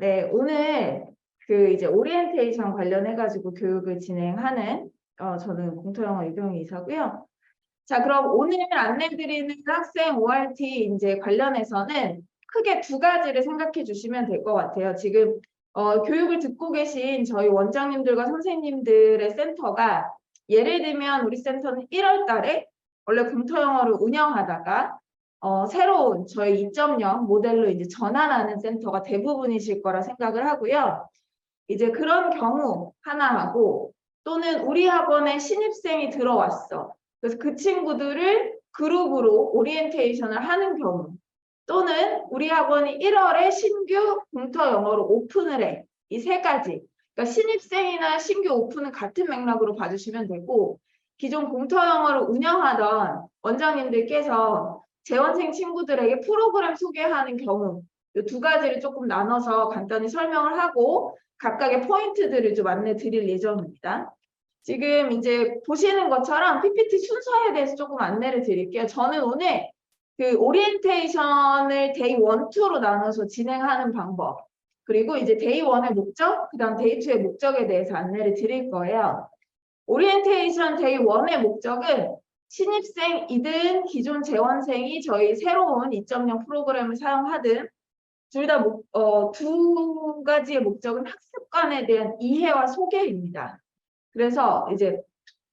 네, 오늘 그 이제 오리엔테이션 관련해가지고 교육을 진행하는 저는 공토영어 유경희 이사고요. 자, 그럼 오늘 안내드리는 학생 ORT 이제 관련해서는 크게 두 가지를 생각해 주시면 될 것 같아요. 지금 교육을 듣고 계신 저희 원장님들과 선생님들의 센터가 예를 들면 우리 센터는 1월 달에 원래 공토영어를 운영하다가 새로운 저희 2.0 모델로 이제 전환하는 센터가 대부분이실 거라 생각을 하고요. 이제 그런 경우 하나하고 또는 우리 학원에 신입생이 들어왔어. 그래서 그 친구들을 그룹으로 오리엔테이션을 하는 경우 또는 우리 학원이 1월에 신규 공터 영어로 오픈을 해. 이 세 가지. 그러니까 신입생이나 신규 오픈은 같은 맥락으로 봐주시면 되고 기존 공터 영어를 운영하던 원장님들께서 재원생 친구들에게 프로그램 소개하는 경우 이 두 가지를 조금 나눠서 간단히 설명을 하고 각각의 포인트들을 좀 안내 드릴 예정입니다. 지금 이제 보시는 것처럼 PPT 순서에 대해서 조금 안내를 드릴게요. 저는 오늘 그 오리엔테이션을 데이 1, 2로 나눠서 진행하는 방법 그리고 이제 데이 1의 목적, 그 다음 데이 2의 목적에 대해서 안내를 드릴 거예요. 오리엔테이션 데이 1의 목적은 신입생이든 기존 재원생이 저희 새로운 2.0 프로그램을 사용하든 둘 다 두 가지의 목적은 학습관에 대한 이해와 소개입니다. 그래서 이제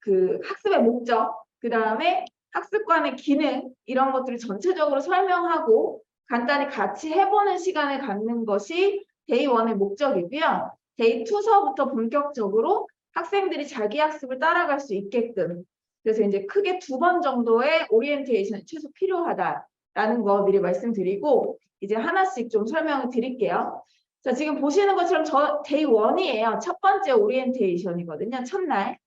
그 학습의 목적, 그 다음에 학습관의 기능 이런 것들을 전체적으로 설명하고 간단히 같이 해보는 시간을 갖는 것이 데이 1의 목적이고요. 데이 2서부터 본격적으로 학생들이 자기 학습을 따라갈 수 있게끔 그래서 이제 크게 2번 정도의 오리엔테이션이 최소 필요하다라는 거 미리 말씀드리고 이제 하나씩 좀 설명을 드릴게요. 자, 지금 보시는 것처럼 저 데이 1이에요. 첫 번째 오리엔테이션이거든요. 첫날.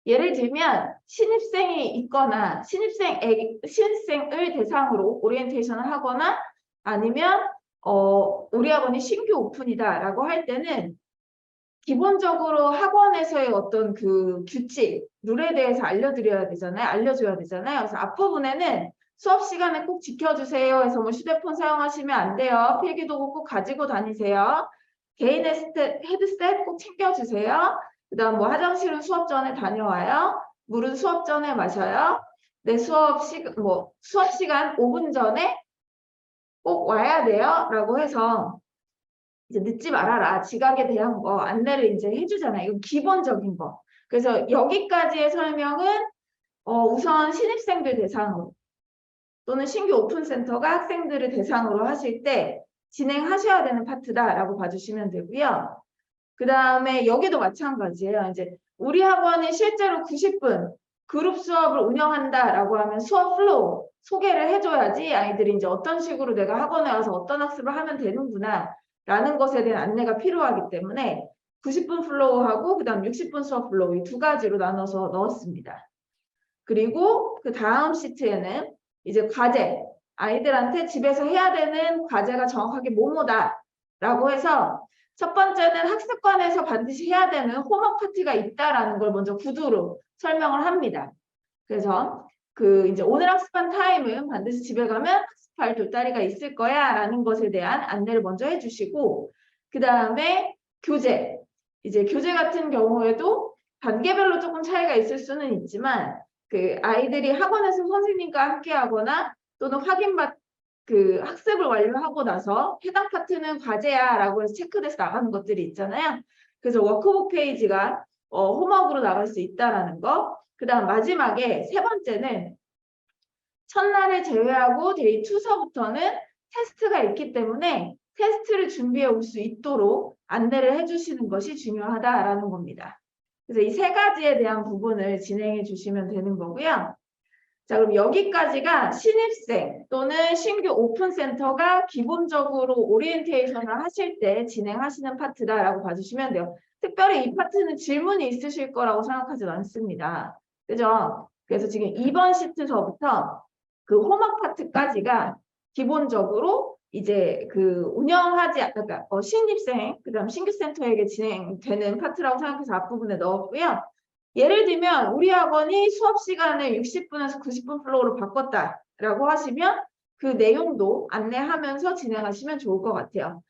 예를 들면 신입생이 있거나 신입생을 대상으로 오리엔테이션을 하거나 아니면 우리 학원이 신규 오픈이다라고 할 때는 기본적으로 학원에서의 어떤 그 규칙, 룰에 대해서 알려줘야 되잖아요. 그래서 앞부분에는 수업 시간에 꼭 지켜주세요 해서 뭐 휴대폰 사용하시면 안 돼요. 필기도구 꼭 가지고 다니세요. 개인의 헤드셋 꼭 챙겨주세요. 그 다음 뭐 화장실은 수업 전에 다녀와요. 물은 수업 전에 마셔요. 네, 수업 시간 5분 전에 꼭 와야 돼요. 라고 해서 이제 늦지 말아라. 지각에 대한 거 안내를 이제 해주잖아요. 이건 기본적인 거. 그래서 여기까지의 설명은 우선 신입생들 대상으로 또는 신규 오픈센터가 학생들을 대상으로 하실 때 진행하셔야 되는 파트다라고 봐주시면 되고요. 그 다음에 여기도 마찬가지예요. 이제 우리 학원이 실제로 90분 그룹 수업을 운영한다라고 하면 수업 플로우 소개를 해줘야지 아이들이 이제 어떤 식으로 내가 학원에 와서 어떤 학습을 하면 되는구나 라는 것에 대한 안내가 필요하기 때문에 90분 플로우하고 그 다음 60분 수업 플로우 이 두 가지로 나눠서 넣었습니다. 그리고 그 다음 시트에는 이제 과제 아이들한테 집에서 해야 되는 과제가 정확하게 뭐뭐다 라고 해서 첫 번째는 학습관에서 반드시 해야 되는 홈워크 파트가 있다라는 걸 먼저 구두로 설명을 합니다. 그래서 그 이제 오늘 학습한 타임은 반드시 집에 가면 학습할 돌다리가 있을 거야 라는 것에 대한 안내를 먼저 해주시고 그 다음에 교재 이제 교재 같은 경우에도 단계별로 조금 차이가 있을 수는 있지만 그 아이들이 학원에서 선생님과 함께 하거나 또는 그 학습을 완료하고 나서 해당 파트는 과제야 라고 해서 체크돼서 나가는 것들이 있잖아요. 그래서 워크북 페이지가 홈워크로 나갈 수 있다라는 거. 그 다음 마지막에 세 번째는 첫날을 제외하고 데이 2서부터는 테스트가 있기 때문에 테스트를 준비해 올 수 있도록 안내를 해주시는 것이 중요하다라는 겁니다. 그래서 이 세 가지에 대한 부분을 진행해 주시면 되는 거고요. 자, 그럼 여기까지가 신입생 또는 신규 오픈센터가 기본적으로 오리엔테이션을 하실 때 진행하시는 파트다라고 봐주시면 돼요. 특별히 이 파트는 질문이 있으실 거라고 생각하지 않습니다. 그죠? 그래서 지금 2번 시트서부터 그 홈워크 파트까지가 기본적으로 이제 그 그러니까 신입생, 그 다음 신규센터에게 진행되는 파트라고 생각해서 앞부분에 넣었고요. 예를 들면 우리 학원이 수업 시간을 60분에서 90분 플로우로 바꿨다라고 하시면 그 내용도 안내하면서 진행하시면 좋을 것 같아요.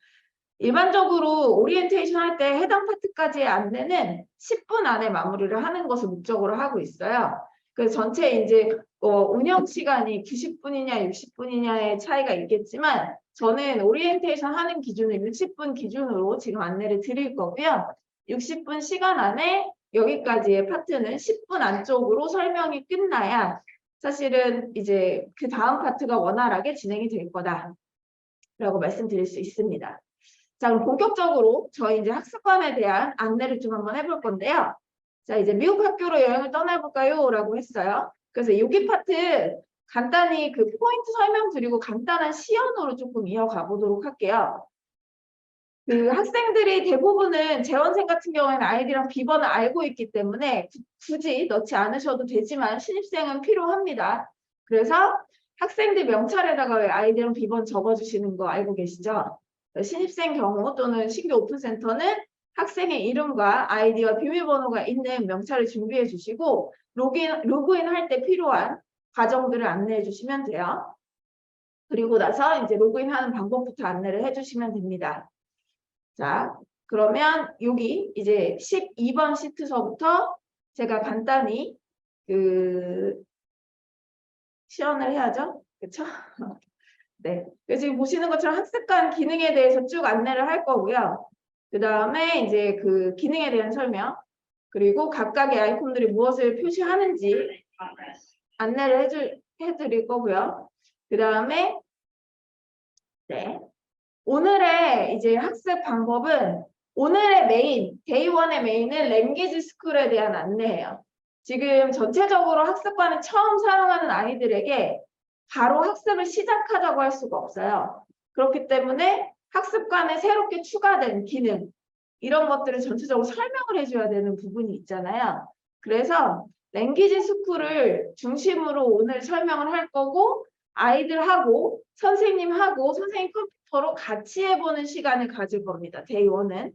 일반적으로 오리엔테이션 할 때 해당 파트까지의 안내는 10분 안에 마무리를 하는 것을 목적으로 하고 있어요. 그래서 전체 이제 운영 시간이 90분이냐 60분이냐의 차이가 있겠지만 저는 오리엔테이션 하는 기준을 60분 기준으로 지금 안내를 드릴 거고요. 60분 시간 안에 여기까지의 파트는 10분 안쪽으로 설명이 끝나야 사실은 이제 그 다음 파트가 원활하게 진행이 될 거다라고 말씀드릴 수 있습니다. 자, 그럼 본격적으로 저희 이제 학습관에 대한 안내를 좀 한번 해볼 건데요. 자, 이제 미국 학교로 여행을 떠나볼까요? 라고 했어요. 그래서 여기 파트 간단히 그 포인트 설명드리고 간단한 시연으로 조금 이어가 보도록 할게요. 그 학생들이 대부분은 재원생 같은 경우에는 아이디랑 비번을 알고 있기 때문에 굳이 넣지 않으셔도 되지만 신입생은 필요합니다. 그래서 학생들 명찰에다가 왜 아이디랑 비번 적어주시는 거 알고 계시죠? 신입생 경우 또는 신규 오픈센터는 학생의 이름과 아이디와 비밀번호가 있는 명찰을 준비해 주시고 로그인 할 때 필요한 과정들을 안내해 주시면 돼요. 그리고 나서 이제 로그인하는 방법부터 안내를 해 주시면 됩니다. 자, 그러면 여기 이제 12번 시트서부터 제가 간단히 그 시연을 해야죠. 그렇죠? 네. 그래서 지금 보시는 것처럼 학습관 기능에 대해서 쭉 안내를 할 거고요. 그 다음에 이제 그 기능에 대한 설명, 그리고 각각의 아이콘들이 무엇을 표시하는지 안내를 해드릴 거고요. 그 다음에 네. 오늘의 이제 학습 방법은 오늘의 메인, 데이 1의 메인은 랭귀지 스쿨에 대한 안내예요. 지금 전체적으로 학습관을 처음 사용하는 아이들에게 바로 학습을 시작하자고 할 수가 없어요. 그렇기 때문에 학습관에 새롭게 추가된 기능, 이런 것들을 전체적으로 설명을 해줘야 되는 부분이 있잖아요. 그래서 랭귀지 스쿨을 중심으로 오늘 설명을 할 거고 아이들하고 선생님하고 선생님 컴퓨터로 같이 해보는 시간을 가질 겁니다. 데이 1은.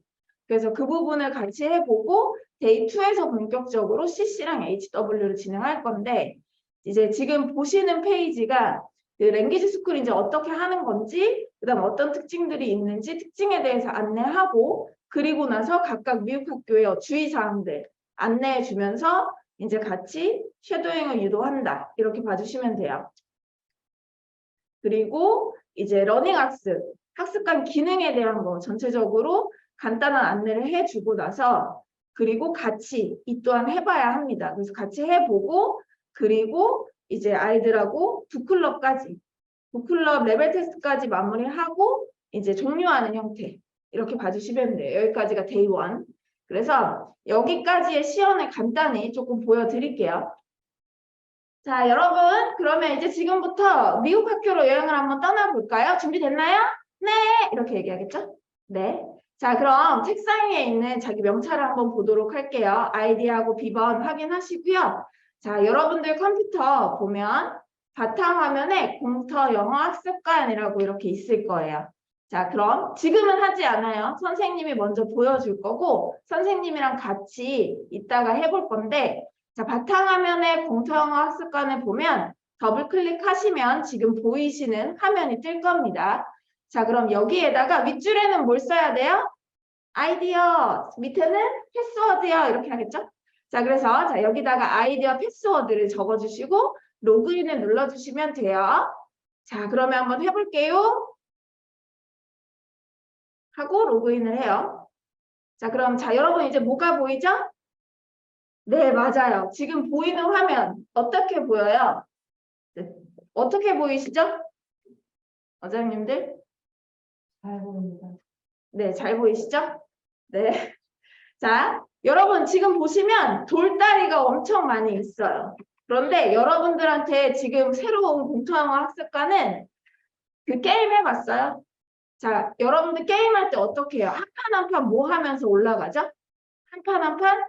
그래서 그 부분을 같이 해보고 데이 2에서 본격적으로 CC랑 HW를 진행할 건데 이제 지금 보시는 페이지가 그 랭귀지 스쿨이 이제 어떻게 하는 건지 그다음 어떤 특징들이 있는지 특징에 대해서 안내하고 그리고 나서 각각 미국 학교의 주의사항들 안내해 주면서 이제 같이 쉐도잉을 유도한다. 이렇게 봐주시면 돼요. 그리고 이제 러닝 학습, 학습관 기능에 대한 거 전체적으로 간단한 안내를 해주고 나서 그리고 같이 이 또한 해봐야 합니다. 그래서 같이 해보고 그리고 이제 아이들하고 북클럽까지 북클럽 레벨 테스트까지 마무리하고 이제 종료하는 형태 이렇게 봐주시면 돼요. 여기까지가 데이 1. 그래서 여기까지의 시연을 간단히 조금 보여드릴게요. 자, 여러분 그러면 이제 지금부터 미국 학교로 여행을 한번 떠나볼까요? 준비됐나요? 네! 이렇게 얘기하겠죠? 네. 자, 그럼 책상 위에 있는 자기 명찰을 한번 보도록 할게요. 아이디하고 비번 확인하시고요. 자, 여러분들 컴퓨터 보면 바탕화면에 공터 영어 학습관이라고 이렇게 있을 거예요. 자, 그럼 지금은 하지 않아요. 선생님이 먼저 보여줄 거고 선생님이랑 같이 이따가 해볼 건데 자, 바탕화면에 공터 영어 학습관을 보면 더블 클릭하시면 지금 보이시는 화면이 뜰 겁니다. 자, 그럼 여기에다가 윗줄에는 뭘 써야 돼요? 아이디어, 밑에는 패스워드요. 이렇게 하겠죠? 자, 그래서 자, 여기다가 아이디어 패스워드를 적어주시고 로그인을 눌러주시면 돼요. 자, 그러면 한번 해볼게요. 하고 로그인을 해요. 자, 그럼 자, 여러분 이제 뭐가 보이죠? 네, 맞아요. 지금 보이는 화면 어떻게 보여요? 네. 어떻게 보이시죠? 원장님들? 잘 보입니다. 네, 잘 보이시죠? 네. 자, 여러분 지금 보시면 돌다리가 엄청 많이 있어요. 그런데 여러분들한테 지금 새로운 공통영어 학습관은 그 게임 해봤어요? 자, 여러분들 게임할 때 어떻게 해요? 한 판 한 판 뭐 하면서 올라가죠? 한 판 한 판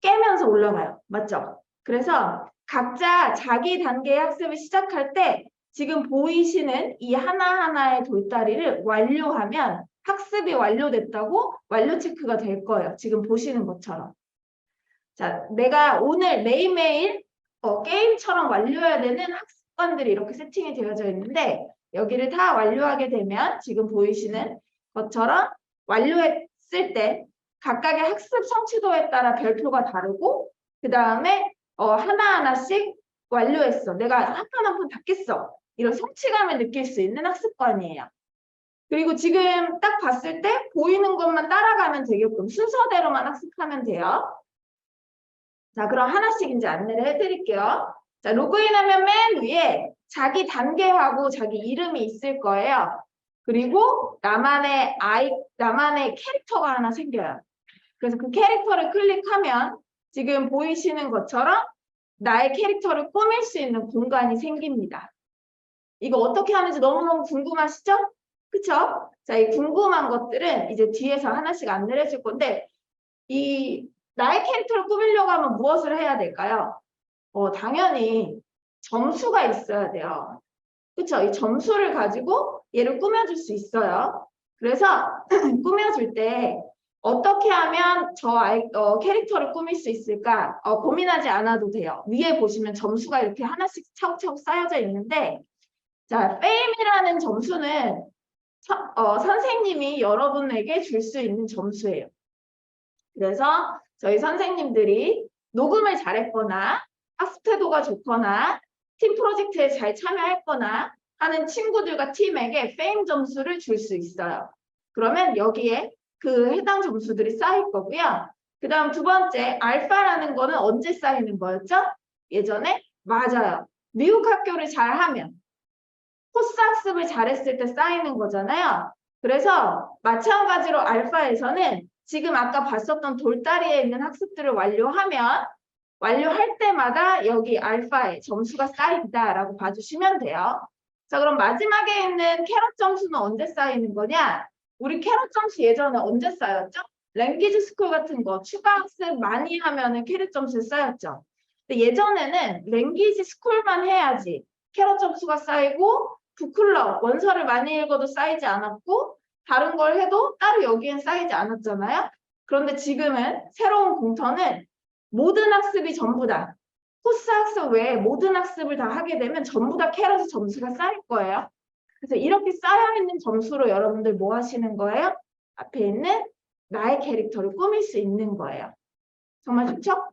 깨면서 올라가요. 맞죠? 그래서 각자 자기 단계의 학습을 시작할 때 지금 보이시는 이 하나하나의 돌다리를 완료하면 학습이 완료됐다고 완료 체크가 될 거예요. 지금 보시는 것처럼. 자, 내가 오늘 매일매일 게임처럼 완료해야 되는 학습관들이 이렇게 세팅이 되어져 있는데 여기를 다 완료하게 되면 지금 보이시는 것처럼 완료했을 때 각각의 학습 성취도에 따라 별표가 다르고 그 다음에 하나하나씩 완료했어. 내가 한 판 한 판 다 깼어. 이런 성취감을 느낄 수 있는 학습관이에요. 그리고 지금 딱 봤을 때 보이는 것만 따라가면 되게끔 순서대로만 학습하면 돼요. 자, 그럼 하나씩 이제 안내를 해드릴게요. 자, 로그인하면 맨 위에 자기 단계하고 자기 이름이 있을 거예요. 그리고 나만의 캐릭터가 하나 생겨요. 그래서 그 캐릭터를 클릭하면 지금 보이시는 것처럼 나의 캐릭터를 꾸밀 수 있는 공간이 생깁니다. 이거 어떻게 하는지 너무너무 궁금하시죠? 그쵸? 자, 이 궁금한 것들은 이제 뒤에서 하나씩 안내를 해줄 건데, 나의 캐릭터를 꾸미려고 하면 무엇을 해야 될까요? 당연히 점수가 있어야 돼요. 그쵸? 이 점수를 가지고 얘를 꾸며줄 수 있어요. 그래서 꾸며줄 때 어떻게 하면 캐릭터를 꾸밀 수 있을까? 고민하지 않아도 돼요. 위에 보시면 점수가 이렇게 하나씩 차곡차곡 쌓여져 있는데, 자, 페임이라는 점수는 선생님이 여러분에게 줄 수 있는 점수예요. 그래서 저희 선생님들이 녹음을 잘했거나 학습 태도가 좋거나 팀 프로젝트에 잘 참여했거나 하는 친구들과 팀에게 페임 점수를 줄 수 있어요. 그러면 여기에 그 해당 점수들이 쌓일 거고요. 그 다음 두 번째, 알파라는 거는 언제 쌓이는 거였죠? 예전에? 맞아요. 미국 학교를 잘하면 코스 학습을 잘했을 때 쌓이는 거잖아요. 그래서 마찬가지로 알파에서는 지금 아까 봤었던 돌다리에 있는 학습들을 완료할 때마다 여기 알파에 점수가 쌓인다라고 봐주시면 돼요. 자, 그럼 마지막에 있는 캐럿 점수는 언제 쌓이는 거냐? 우리 캐럿 점수 예전에 언제 쌓였죠? 랭귀지 스쿨 같은 거 추가 학습 많이 하면은 캐럿 점수 쌓였죠. 근데 예전에는 랭귀지 스쿨만 해야지 캐럿 점수가 쌓이고 북클럽 원서를 많이 읽어도 쌓이지 않았고 다른 걸 해도 따로 여기엔 쌓이지 않았잖아요. 그런데 지금은 새로운 공터는 모든 학습이 전부 다 코스 학습 외에 모든 학습을 다 하게 되면 전부 다 캐럿 점수가 쌓일 거예요. 그래서 이렇게 쌓여있는 점수로 여러분들 뭐 하시는 거예요? 앞에 있는 나의 캐릭터를 꾸밀 수 있는 거예요. 정말 좋죠?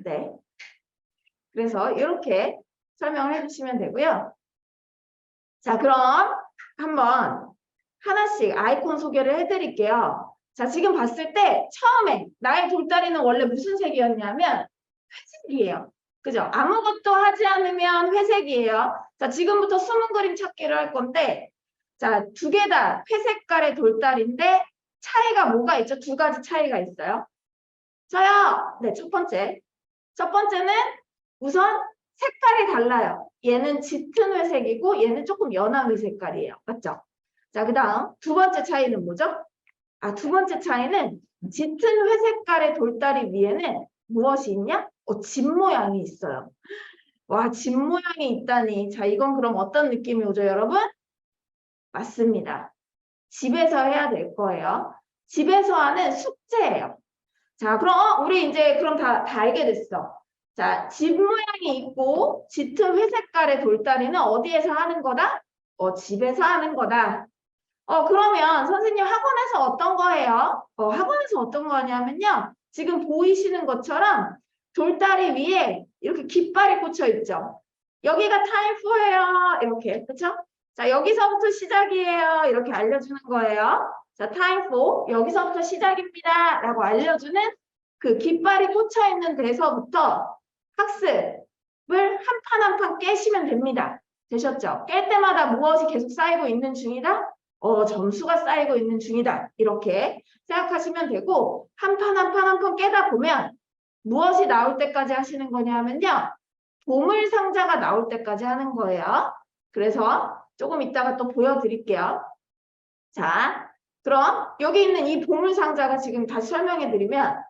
네. 그래서 이렇게 설명을 해주시면 되고요. 자, 그럼 한번 하나씩 아이콘 소개를 해드릴게요. 자, 지금 봤을 때 처음에 나의 돌다리는 원래 무슨 색이었냐면 회색이에요. 그죠? 아무것도 하지 않으면 회색이에요. 자, 지금부터 숨은 그림 찾기를 할 건데, 자, 두 개 다 회색깔의 돌다리인데 차이가 뭐가 있죠? 두 가지 차이가 있어요. 저요. 네, 첫 번째는 우선 색깔이 달라요. 얘는 짙은 회색이고 얘는 조금 연한 회색깔이에요. 맞죠? 자, 그 다음 두 번째 차이는 뭐죠? 두 번째 차이는 짙은 회색깔의 돌다리 위에는 무엇이 있냐? 집 모양이 있어요. 와, 집 모양이 있다니. 자, 이건 그럼 어떤 느낌이 오죠, 여러분? 맞습니다. 집에서 해야 될 거예요. 집에서 하는 숙제예요. 자, 그럼 우리 이제 그럼 다 알게 됐어. 자, 집 모양이 있고 짙은 회색깔의 돌다리는 어디에서 하는 거다? 집에서 하는 거다. 그러면 선생님 학원에서 어떤 거예요? 학원에서 어떤 거 하냐면요. 지금 보이시는 것처럼 돌다리 위에 이렇게 깃발이 꽂혀 있죠. 여기가 타임4예요. 이렇게, 그렇죠? 자, 여기서부터 시작이에요. 이렇게 알려주는 거예요. 자, 타임4 여기서부터 시작입니다. 라고 알려주는 그 깃발이 꽂혀 있는 데서부터 학습을 한 판 한 판 깨시면 됩니다. 되셨죠? 깰 때마다 무엇이 계속 쌓이고 있는 중이다? 점수가 쌓이고 있는 중이다. 이렇게 생각하시면 되고 한 판 한 판 한 판 깨다 보면 무엇이 나올 때까지 하시는 거냐면요. 보물상자가 나올 때까지 하는 거예요. 그래서 조금 이따가 또 보여드릴게요. 자, 그럼 여기 있는 이 보물상자가 지금 다시 설명해 드리면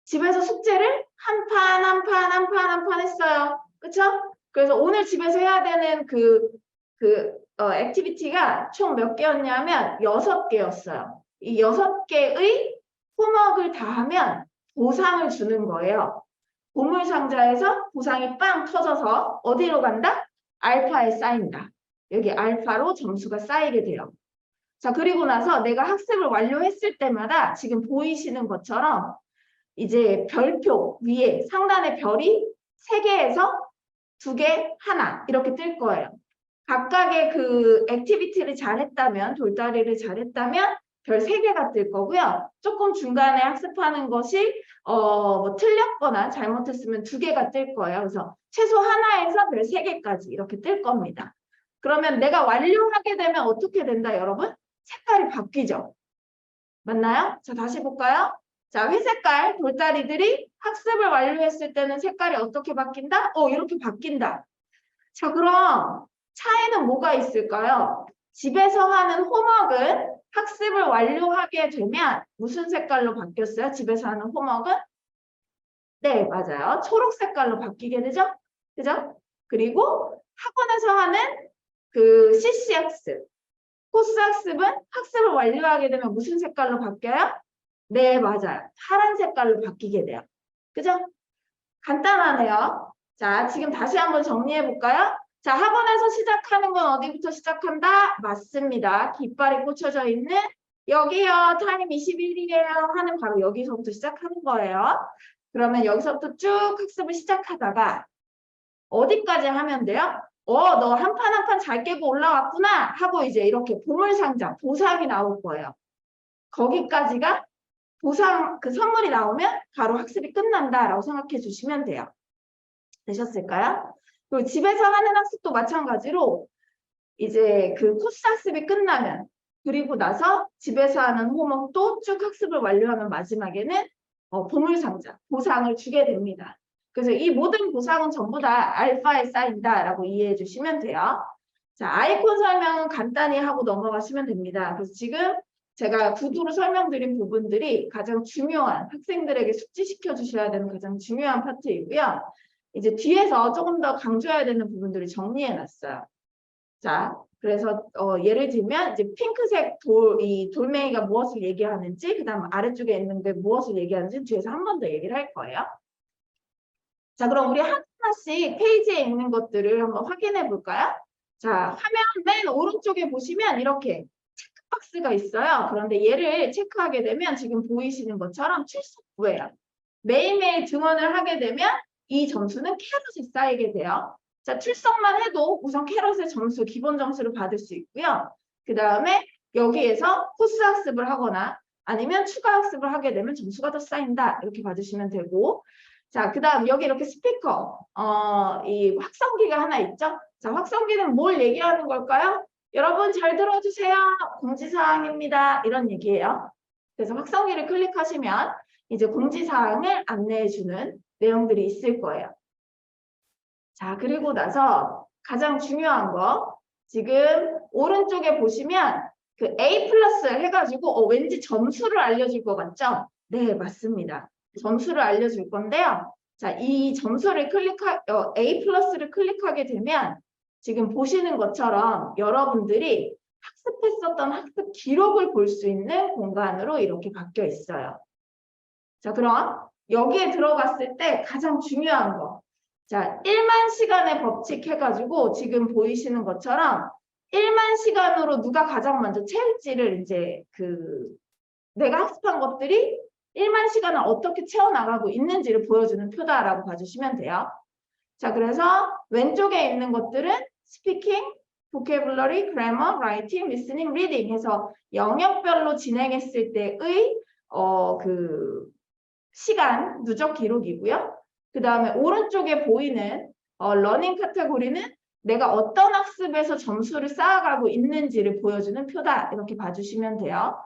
집에서 숙제를 한 판 한 판 한 판 한 판 했어요. 그쵸? 그래서 오늘 집에서 해야 되는 액티비티가 총 몇 개였냐면 6개였어요. 이 6개의 홈워크를 다 하면 보상을 주는 거예요. 보물상자에서 보상이 빵 터져서 어디로 간다? 알파에 쌓인다. 여기 알파로 점수가 쌓이게 돼요. 자, 그리고 나서 내가 학습을 완료했을 때마다 지금 보이시는 것처럼 이제 별표 위에 상단에 별이 3개에서 2개, 1 이렇게 뜰 거예요. 각각의 그 액티비티를 잘했다면, 돌다리를 잘했다면 별 3개가 뜰 거고요. 조금 중간에 학습하는 것이 뭐 틀렸거나 잘못했으면 2개가 뜰 거예요. 그래서 최소 하나에서 별 3개까지 이렇게 뜰 겁니다. 그러면 내가 완료하게 되면 어떻게 된다, 여러분? 색깔이 바뀌죠. 맞나요? 자, 다시 볼까요? 자, 회색깔 돌다리들이 학습을 완료했을 때는 색깔이 어떻게 바뀐다? 이렇게 바뀐다. 자, 그럼 차이는 뭐가 있을까요? 집에서 하는 홈워크는 학습을 완료하게 되면 무슨 색깔로 바뀌었어요? 집에서 하는 홈워크는? 네, 맞아요. 초록 색깔로 바뀌게 되죠? 그죠? 그리고 학원에서 하는 그 CC 학습, 코스 학습은 학습을 완료하게 되면 무슨 색깔로 바뀌어요? 네, 맞아요. 파란 색깔로 바뀌게 돼요. 그죠? 간단하네요. 자, 지금 다시 한번 정리해 볼까요? 자, 학원에서 시작하는 건 어디부터 시작한다? 맞습니다. 깃발이 꽂혀져 있는 여기요. 타임 21이에요. 하는 바로 여기서부터 시작하는 거예요. 그러면 여기서부터 쭉 학습을 시작하다가 어디까지 하면 돼요? 너 한 판 한 판 잘 깨고 올라왔구나 하고 이제 이렇게 보물상자, 보상이 나올 거예요. 거기까지가 보상, 그 선물이 나오면 바로 학습이 끝난다라고 생각해 주시면 돼요. 되셨을까요? 그리고 집에서 하는 학습도 마찬가지로 이제 그 코스 학습이 끝나면 그리고 나서 집에서 하는 홈워크도 쭉 학습을 완료하면 마지막에는 보물상자, 보상을 주게 됩니다. 그래서 이 모든 보상은 전부 다 알파에 쌓인다라고 이해해 주시면 돼요. 자, 아이콘 설명은 간단히 하고 넘어가시면 됩니다. 그래서 지금 제가 구두로 설명드린 부분들이 가장 중요한 학생들에게 숙지시켜 주셔야 되는 가장 중요한 파트이고요. 이제 뒤에서 조금 더 강조해야 되는 부분들을 정리해 놨어요. 자, 그래서 예를 들면 이제 핑크색 이 돌멩이가 무엇을 얘기하는지, 그다음 아래쪽에 있는 게 무엇을 얘기하는지 뒤에서 한 번 더 얘기를 할 거예요. 자, 그럼 우리 하나씩 페이지에 있는 것들을 한번 확인해 볼까요? 자, 화면 맨 오른쪽에 보시면 이렇게 체크박스가 있어요. 그런데 얘를 체크하게 되면 지금 보이시는 것처럼 출석부예요. 매일매일 등원을 하게 되면 이 점수는 캐럿에 쌓이게 돼요. 자, 출석만 해도 우선 캐럿의 점수, 기본 점수를 받을 수 있고요. 그 다음에 여기에서 코스 학습을 하거나 아니면 추가 학습을 하게 되면 점수가 더 쌓인다. 이렇게 봐주시면 되고. 자, 그 다음 여기 이렇게 스피커, 이 확성기가 하나 있죠? 자, 확성기는 뭘 얘기하는 걸까요? 여러분 잘 들어주세요. 공지사항입니다. 이런 얘기예요. 그래서 확성기를 클릭하시면 이제 공지사항을 안내해주는 내용들이 있을 거예요. 자, 그리고 나서 가장 중요한 거 지금 오른쪽에 보시면 그 A 플러스 해가지고 왠지 점수를 알려줄 것 같죠? 네, 맞습니다. 점수를 알려줄 건데요. 자, 이 점수를 A 플러스를 클릭하게 되면 지금 보시는 것처럼 여러분들이 학습했었던 학습 기록을 볼 수 있는 공간으로 이렇게 바뀌어 있어요. 자, 그럼 여기에 들어갔을 때 가장 중요한 거. 자, 1만 시간의 법칙 해가지고 지금 보이시는 것처럼 1만 시간으로 누가 가장 먼저 채울지를 이제 내가 학습한 것들이 1만 시간을 어떻게 채워나가고 있는지를 보여주는 표다라고 봐주시면 돼요. 자, 그래서 왼쪽에 있는 것들은 speaking, vocabulary, grammar, writing, listening, reading 해서 영역별로 진행했을 때의 시간 누적 기록이고요. 그 다음에 오른쪽에 보이는 러닝 카테고리는 내가 어떤 학습에서 점수를 쌓아가고 있는지를 보여주는 표다. 이렇게 봐주시면 돼요.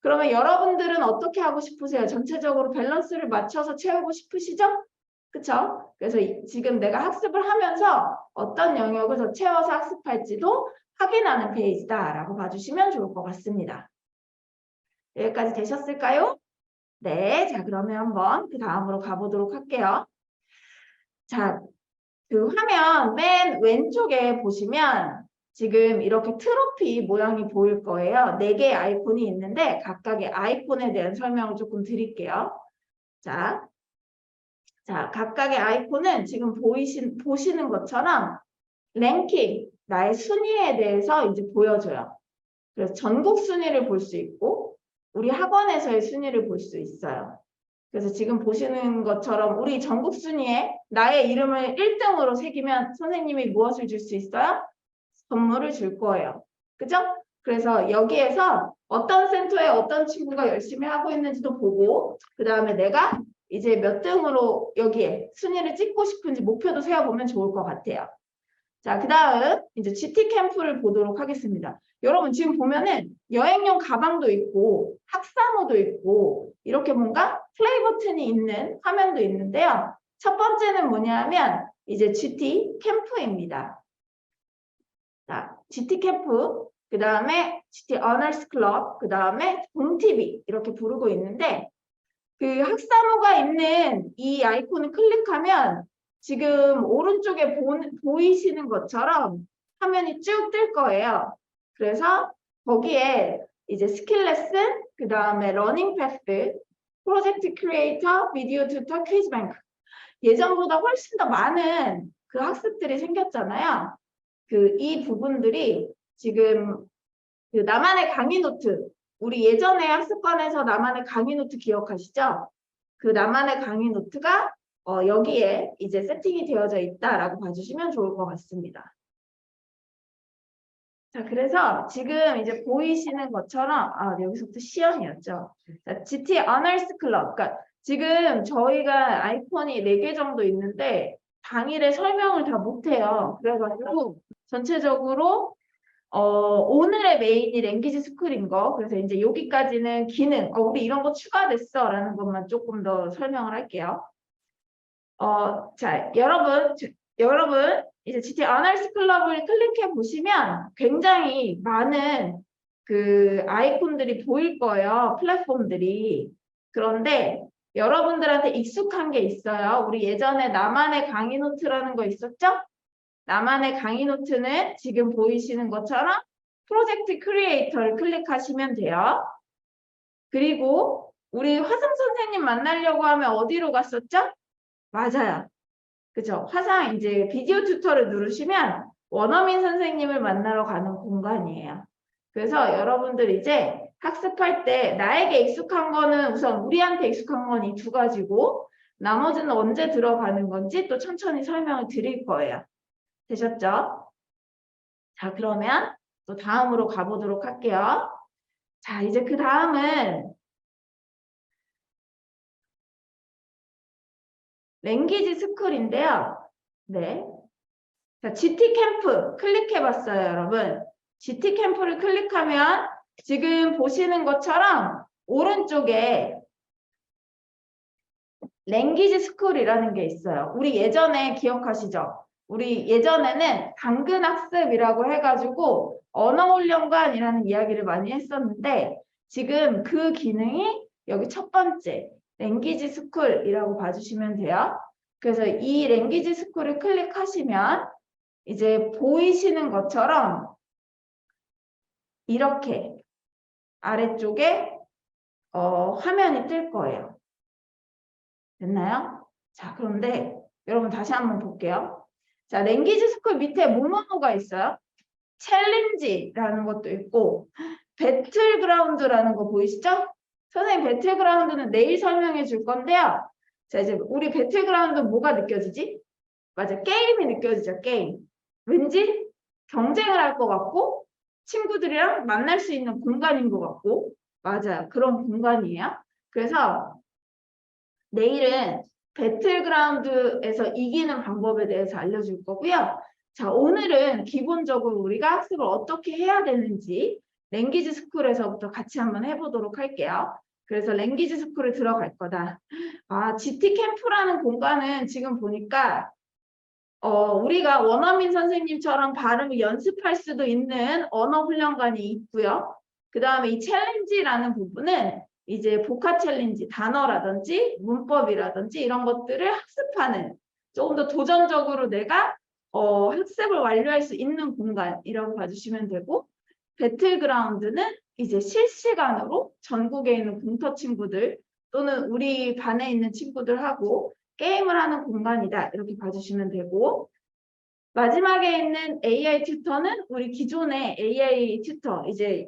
그러면 여러분들은 어떻게 하고 싶으세요? 전체적으로 밸런스를 맞춰서 채우고 싶으시죠? 그쵸? 그래서 지금 내가 학습을 하면서 어떤 영역을 더 채워서 학습할지도 확인하는 페이지다라고 봐주시면 좋을 것 같습니다. 여기까지 되셨을까요? 네, 자 그러면 한번 그 다음으로 가보도록 할게요. 자, 그 화면 맨 왼쪽에 보시면 지금 이렇게 트로피 모양이 보일 거예요. 4개의 아이콘이 있는데 각각의 아이콘에 대한 설명을 조금 드릴게요. 자, 각각의 아이콘은 지금 보시는 것처럼 랭킹, 나의 순위에 대해서 이제 보여줘요. 그래서 전국 순위를 볼 수 있고 우리 학원에서의 순위를 볼 수 있어요. 그래서 지금 보시는 것처럼 우리 전국 순위에 나의 이름을 1등으로 새기면 선생님이 무엇을 줄 수 있어요? 선물을 줄 거예요. 그죠? 그래서 여기에서 어떤 센터에 어떤 친구가 열심히 하고 있는지도 보고 그 다음에 내가 이제 몇 등으로 여기에 순위를 찍고 싶은지 목표도 세워보면 좋을 것 같아요. 자, 그 다음 이제 GT 캠프를 보도록 하겠습니다. 여러분 지금 보면은 여행용 가방도 있고 학사모도 있고 이렇게 뭔가 플레이 버튼이 있는 화면도 있는데요. 첫 번째는 뭐냐면 이제 GT 캠프입니다. 자, GT 캠프, 그 다음에 GT 어너스 클럽, 그 다음에 봄TV 이렇게 부르고 있는데 그 학사모가 있는 이 아이콘을 클릭하면 지금 오른쪽에 보이시는 것처럼 화면이 쭉 뜰 거예요. 그래서 거기에 이제 스킬 레슨, 그 다음에 러닝 패스, 프로젝트 크리에이터, 비디오 튜터, 퀴즈 뱅크 예전보다 훨씬 더 많은 그 학습들이 생겼잖아요. 이 부분들이 지금 그 나만의 강의 노트, 우리 예전에 학습관에서 나만의 강의 노트 기억하시죠? 그 나만의 강의 노트가 여기에 이제 세팅이 되어져 있다라고 봐주시면 좋을 것 같습니다. 자, 그래서 지금 이제 보이시는 것처럼 여기서부터 시연이었죠. 자, GT 어너스 클럽. 그러니까 지금 저희가 아이콘이 4개 정도 있는데 당일에 설명을 다 못해요. 그래가지고 전체적으로 오늘의 메인이 랭귀지 스쿨인 거. 그래서 이제 여기까지는 기능, 우리 이런 거 추가됐어 라는 것만 조금 더 설명을 할게요. 자, 여러분 이제 GT 어너스 클럽을 클릭해 보시면 굉장히 많은 그 아이콘들이 보일 거예요. 플랫폼들이. 그런데 여러분들한테 익숙한 게 있어요. 우리 예전에 나만의 강의 노트라는 거 있었죠? 나만의 강의 노트는 지금 보이시는 것처럼 프로젝트 크리에이터를 클릭하시면 돼요. 그리고 우리 화성 선생님 만나려고 하면 어디로 갔었죠? 맞아요. 그죠? 화상 이제 비디오 튜터를 누르시면 원어민 선생님을 만나러 가는 공간이에요. 그래서 여러분들 이제 학습할 때 나에게 익숙한 거는 우선 우리한테 익숙한 건 이 2가지고 나머지는 언제 들어가는 건지 또 천천히 설명을 드릴 거예요. 되셨죠? 자, 그러면 또 다음으로 가보도록 할게요. 자, 이제 그 다음은 랭귀지 스쿨인데요. 네. 자, GT 캠프 클릭해봤어요, 여러분. GT 캠프를 클릭하면 지금 보시는 것처럼 오른쪽에 랭귀지 스쿨이라는 게 있어요. 우리 예전에 기억하시죠? 우리 예전에는 당근 학습이라고 해가지고 언어 훈련관이라는 이야기를 많이 했었는데 지금 그 기능이 여기 첫 번째 랭귀지 스쿨이라고 봐주시면 돼요. 그래서 이 랭귀지 스쿨을 클릭하시면 이제 보이시는 것처럼 이렇게 아래쪽에 화면이 뜰 거예요. 됐나요? 자, 그런데 여러분 다시 한번 볼게요. 자, 랭귀지 스쿨 밑에 뭐뭐가 있어요? 챌린지라는 것도 있고 배틀그라운드라는 거 보이시죠? 선생님 배틀그라운드는 내일 설명해 줄 건데요. 자, 이제 우리 배틀그라운드 뭐가 느껴지지? 맞아, 게임이 느껴지죠, 게임. 왠지 경쟁을 할 것 같고 친구들이랑 만날 수 있는 공간인 것 같고 맞아요, 그런 공간이에요. 그래서 내일은 배틀그라운드에서 이기는 방법에 대해서 알려줄 거고요. 자, 오늘은 기본적으로 우리가 학습을 어떻게 해야 되는지 랭귀지 스쿨에서부터 같이 한번 해보도록 할게요. 그래서 랭귀지 스쿨에 들어갈 거다. GT 캠프라는 공간은 지금 보니까 우리가 원어민 선생님처럼 발음을 연습할 수도 있는 언어 훈련관이 있고요. 그 다음에 이 챌린지라는 부분은 이제 복화 챌린지, 단어라든지 문법이라든지 이런 것들을 학습하는 조금 더 도전적으로 내가 학습을 완료할 수 있는 공간이라고 봐주시면 되고 배틀그라운드는 이제 실시간으로 전국에 있는 공터 친구들 또는 우리 반에 있는 친구들하고 게임을 하는 공간이다 이렇게 봐주시면 되고 마지막에 있는 AI 튜터는 우리 기존의 AI 튜터, 이제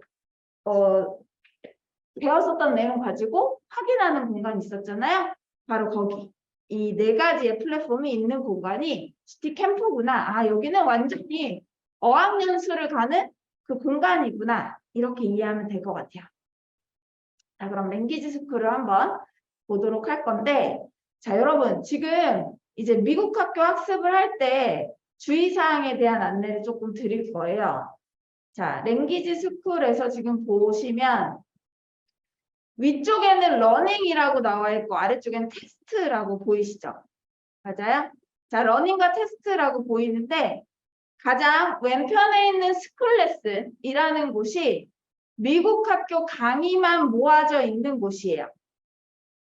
배웠었던 내용 가지고 확인하는 공간이 있었잖아요. 바로 거기. 이 네 가지의 플랫폼이 있는 공간이 GT 캠프구나. 아, 여기는 완전히 어학연수를 가는 그 공간이구나. 이렇게 이해하면 될 것 같아요. 자, 그럼 랭귀지 스쿨을 한번 보도록 할 건데, 자, 여러분, 지금 이제 미국 학교 학습을 할 때 주의사항에 대한 안내를 조금 드릴 거예요. 자, 랭귀지 스쿨에서 지금 보시면 위쪽에는 러닝이라고 나와 있고 아래쪽에는 테스트라고 보이시죠? 맞아요? 자, 러닝과 테스트라고 보이는데 가장 왼편에 있는 스쿨 레슨이라는 곳이 미국 학교 강의만 모아져 있는 곳이에요.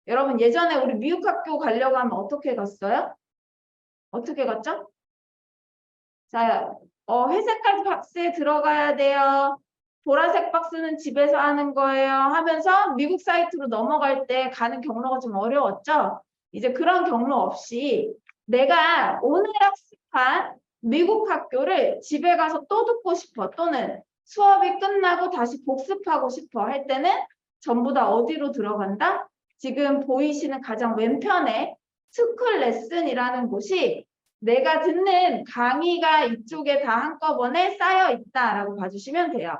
여러분 예전에 우리 미국 학교 가려고 하면 어떻게 갔어요? 어떻게 갔죠? 자, 회색깔 박스에 들어가야 돼요. 보라색 박스는 집에서 하는 거예요. 하면서 미국 사이트로 넘어갈 때 가는 경로가 좀 어려웠죠? 이제 그런 경로 없이 내가 오늘 학습한 미국 학교를 집에 가서 또 듣고 싶어. 또는 수업이 끝나고 다시 복습하고 싶어 할 때는 전부 다 어디로 들어간다? 지금 보이시는 가장 왼편에 스쿨 레슨이라는 곳이 내가 듣는 강의가 이쪽에 다 한꺼번에 쌓여 있다라고 봐주시면 돼요.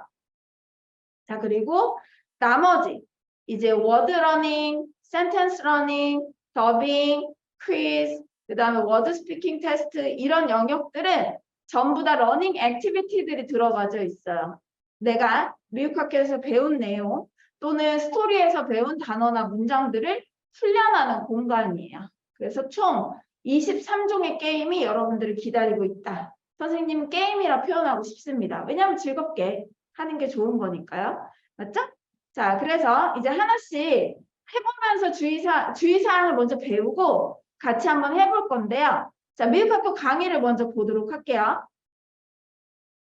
자, 그리고 나머지 이제 워드 러닝, 센텐스 러닝, 더빙, 퀴즈, 그 다음에 워드 스피킹 테스트 이런 영역들은 전부 다 러닝 액티비티들이 들어가져 있어요. 내가 미국 학교에서 배운 내용 또는 스토리에서 배운 단어나 문장들을 훈련하는 공간이에요. 그래서 총 23종의 게임이 여러분들을 기다리고 있다. 선생님 게임이라 표현하고 싶습니다. 왜냐하면 즐겁게 하는 게 좋은 거니까요. 맞죠? 자, 그래서 이제 하나씩 해보면서 주의사항을 먼저 배우고 같이 한번 해볼 건데요. 자, 미국 학교 강의를 먼저 보도록 할게요.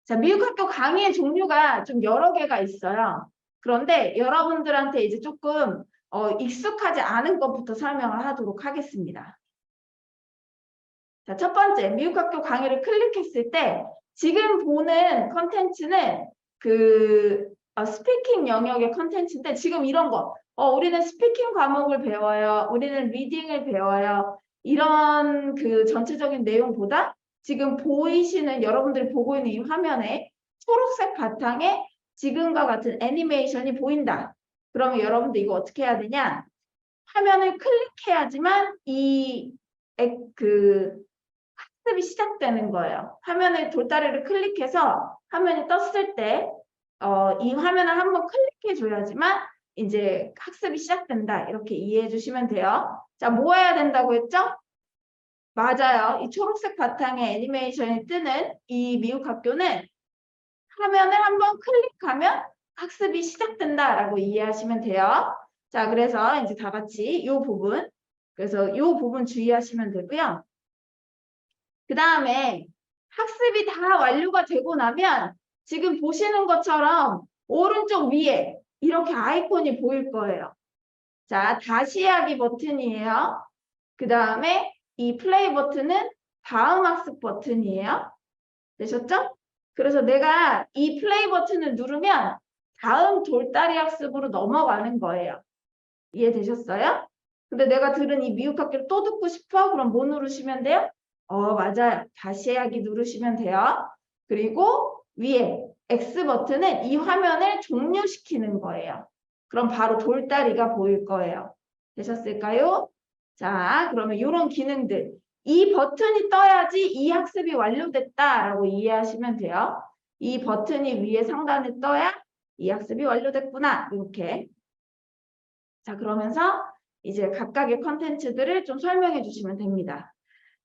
자, 미국 학교 강의의 종류가 좀 여러 개가 있어요. 그런데 여러분들한테 이제 조금 익숙하지 않은 것부터 설명을 하도록 하겠습니다. 자, 첫 번째, 미국 학교 강의를 클릭했을 때 지금 보는 컨텐츠는 그 스피킹 영역의 컨텐츠인데 지금 이런 거 우리는 스피킹 과목을 배워요. 우리는 리딩을 배워요. 이런 그 전체적인 내용보다 지금 보이시는 여러분들이 보고 있는 이 화면에 초록색 바탕에 지금과 같은 애니메이션이 보인다. 그러면 여러분들 이거 어떻게 해야 되냐? 화면을 클릭해야지만 학습이 시작되는 거예요. 화면에 돌다리를 클릭해서 화면이 떴을 때 이 화면을 한번 클릭해 줘야지만 이제 학습이 시작된다. 이렇게 이해해 주시면 돼요. 자, 뭐 해야 된다고 했죠? 맞아요. 이 초록색 바탕에 애니메이션이 뜨는 이 미국 학교는 화면을 한번 클릭하면 학습이 시작된다라고 이해하시면 돼요. 자, 그래서 이제 다 같이 이 부분, 그래서 이 부분 주의하시면 되고요. 그 다음에 학습이 다 완료가 되고 나면 지금 보시는 것처럼 오른쪽 위에 이렇게 아이콘이 보일 거예요. 자, 다시 하기 버튼이에요. 그 다음에 이 플레이 버튼은 다음 학습 버튼이에요. 되셨죠? 그래서 내가 이 플레이 버튼을 누르면 다음 돌다리 학습으로 넘어가는 거예요. 이해되셨어요? 근데 내가 들은 이 미국 학교를 또 듣고 싶어? 그럼 뭐 누르시면 돼요? 맞아요. 다시 하기 누르시면 돼요. 그리고 위에 X 버튼은 이 화면을 종료시키는 거예요. 그럼 바로 돌다리가 보일 거예요. 되셨을까요? 자, 그러면 이런 기능들. 이 버튼이 떠야지 이 학습이 완료됐다라고 이해하시면 돼요. 이 버튼이 위에 상단에 떠야 이 학습이 완료됐구나. 이렇게. 자, 그러면서 이제 각각의 컨텐츠들을 좀 설명해 주시면 됩니다.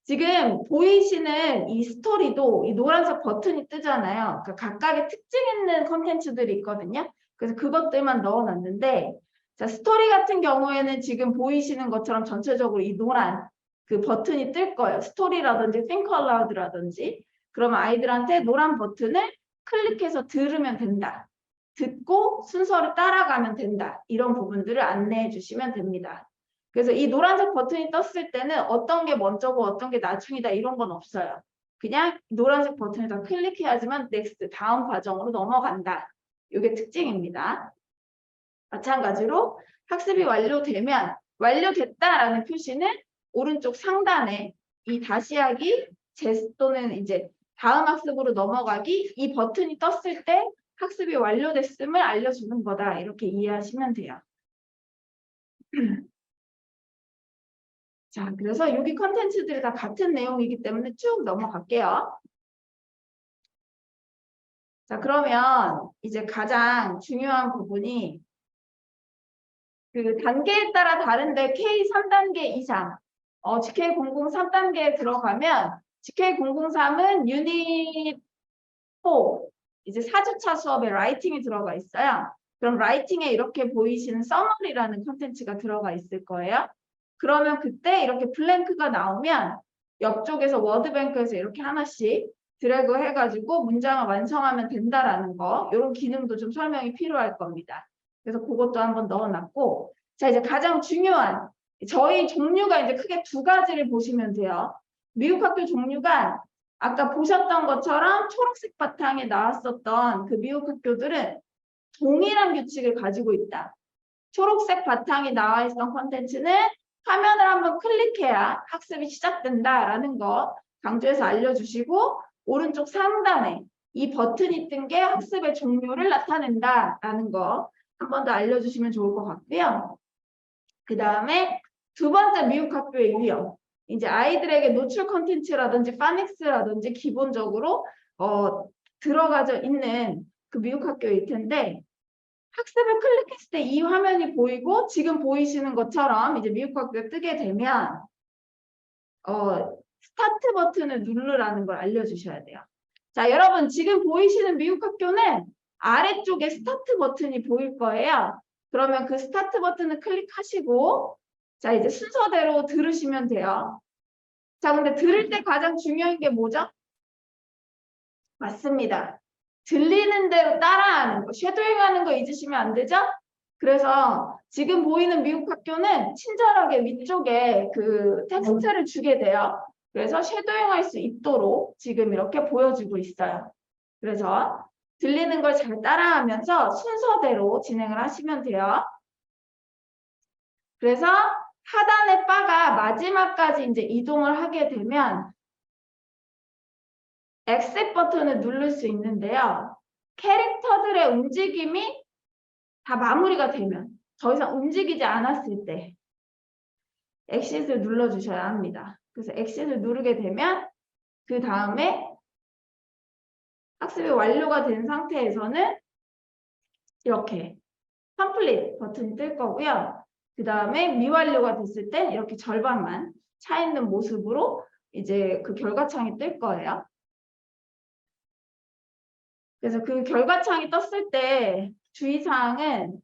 지금 보이시는 이 스토리도 이 노란색 버튼이 뜨잖아요. 그러니까 각각의 특징 있는 컨텐츠들이 있거든요. 그래서 그것들만 넣어놨는데 자, 스토리 같은 경우에는 지금 보이시는 것처럼 전체적으로 이 노란 그 버튼이 뜰 거예요. 스토리라든지 think aloud라든지 그러면 아이들한테 노란 버튼을 클릭해서 들으면 된다. 듣고 순서를 따라가면 된다. 이런 부분들을 안내해 주시면 됩니다. 그래서 이 노란색 버튼이 떴을 때는 어떤 게 먼저고 어떤 게 나중이다 이런 건 없어요. 그냥 노란색 버튼을 다 클릭해야지만 넥스트 다음 과정으로 넘어간다. 이게 특징입니다. 마찬가지로 학습이 완료되면 완료됐다라는 표시는 오른쪽 상단에 이 다시 하기 또는 이제 다음 학습으로 넘어가기 이 버튼이 떴을 때 학습이 완료됐음을 알려주는 거다. 이렇게 이해하시면 돼요. 자, 그래서 여기 컨텐츠들이 다 같은 내용이기 때문에 쭉 넘어갈게요. 자, 그러면 이제 가장 중요한 부분이 그 단계에 따라 다른데 K 3단계 이상, GK00 3단계에 들어가면 GK003은 유닛 4, 이제 4주차 수업에 라이팅이 들어가 있어요. 그럼 라이팅에 이렇게 보이시는 서머리라는 컨텐츠가 들어가 있을 거예요. 그러면 그때 이렇게 블랭크가 나오면 옆쪽에서 워드뱅크에서 이렇게 하나씩 드래그 해가지고 문장을 완성하면 된다라는 거, 이런 기능도 좀 설명이 필요할 겁니다. 그래서 그것도 한번 넣어놨고, 자 이제 가장 중요한 저희 종류가 이제 크게 두 가지를 보시면 돼요. 미국 학교 종류가 아까 보셨던 것처럼 초록색 바탕에 나왔었던 그 미국 학교들은 동일한 규칙을 가지고 있다. 초록색 바탕이 나와 있던 콘텐츠는 화면을 한번 클릭해야 학습이 시작된다라는 거 강조해서 알려주시고, 오른쪽 상단에 이 버튼이 뜬 게 학습의 종류를 나타낸다라는 거 한 번 더 알려주시면 좋을 것 같고요. 그 다음에 두 번째 미국 학교의 유형. 이제 아이들에게 노출 컨텐츠라든지 파닉스라든지 기본적으로 들어가져 있는 그 미국 학교일 텐데, 학습을 클릭했을 때 이 화면이 보이고 지금 보이시는 것처럼 이제 미국 학교에 뜨게 되면 스타트 버튼을 누르라는 걸 알려주셔야 돼요. 자, 여러분 지금 보이시는 미국 학교는 아래쪽에 스타트 버튼이 보일 거예요. 그러면 그 스타트 버튼을 클릭하시고 자 이제 순서대로 들으시면 돼요. 자, 근데 들을 때 가장 중요한 게 뭐죠? 맞습니다. 들리는 대로 따라하는 거, 쉐도잉하는 거 잊으시면 안 되죠? 그래서 지금 보이는 미국 학교는 친절하게 위쪽에 그 텍스트를 주게 돼요. 그래서 쉐도잉할 수 있도록 지금 이렇게 보여주고 있어요. 그래서 들리는 걸 잘 따라하면서 순서대로 진행을 하시면 돼요. 그래서 하단의 바가 마지막까지 이제 이동을 하게 되면 엑셋 버튼을 누를 수 있는데요. 캐릭터들의 움직임이 다 마무리가 되면 더 이상 움직이지 않았을 때 엑싯을 눌러주셔야 합니다. 그래서 엑싯을 누르게 되면 그 다음에 학습이 완료가 된 상태에서는 이렇게 컴플릿 버튼이 뜰 거고요. 그 다음에 미완료가 됐을 땐 이렇게 절반만 차 있는 모습으로 이제 그 결과창이 뜰 거예요. 그래서 그 결과창이 떴을 때 주의사항은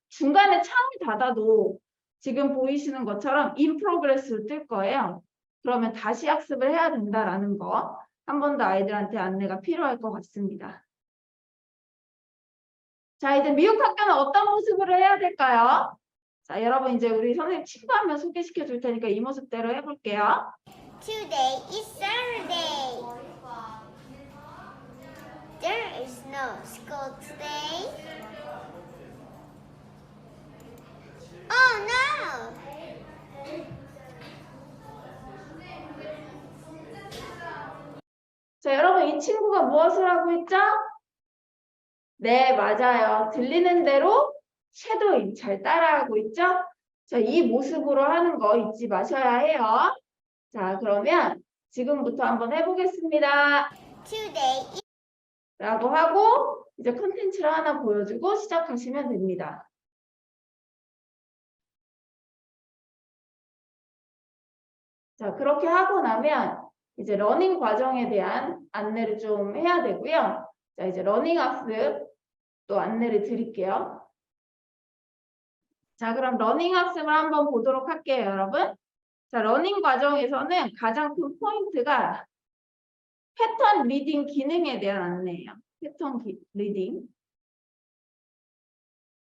중간에 창을 닫아도 지금 보이시는 것처럼 in progress로 뜰 거예요. 그러면 다시 학습을 해야 된다라는 거 한 번 더 아이들한테 안내가 필요할 것 같습니다. 자, 이제 미국 학교는 어떤 모습으로 해야 될까요? 자, 여러분 이제 우리 선생님 친구 한 명 소개시켜 줄 테니까 이 모습대로 해볼게요. Today is Saturday. There is no school today. Oh no! 자, 여러분 이 친구가 무엇을 하고 있죠? 네, 맞아요. 들리는 대로 섀도잉 잘 따라하고 있죠? 자, 이 모습으로 하는 거 잊지 마셔야 해요. 자, 그러면 지금부터 한번 해보겠습니다. Today 라고 하고 이제 콘텐츠를 하나 보여주고 시작하시면 됩니다. 자, 그렇게 하고 나면 이제 러닝 과정에 대한 안내를 좀 해야 되고요. 자, 이제 러닝 학습 또 안내를 드릴게요. 자, 그럼 러닝 학습을 한번 보도록 할게요, 여러분. 자, 러닝 과정에서는 가장 큰 포인트가 패턴 리딩 기능에 대한 안내예요. 패턴 리딩.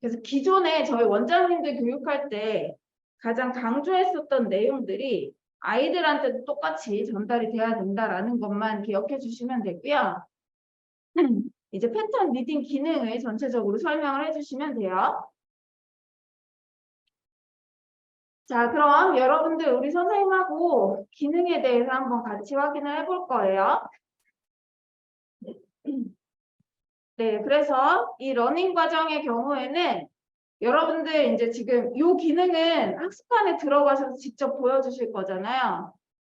그래서 기존에 저희 원장님들 교육할 때 가장 강조했었던 내용들이 아이들한테도 똑같이 전달이 돼야 된다라는 것만 기억해 주시면 되고요. 이제 패턴 리딩 기능을 전체적으로 설명을 해주시면 돼요. 자, 그럼 여러분들 우리 선생님하고 기능에 대해서 한번 같이 확인을 해볼 거예요. 네, 그래서 이 러닝 과정의 경우에는 여러분들 이제 지금 이 기능은 학습판에 들어가셔서 직접 보여주실 거잖아요.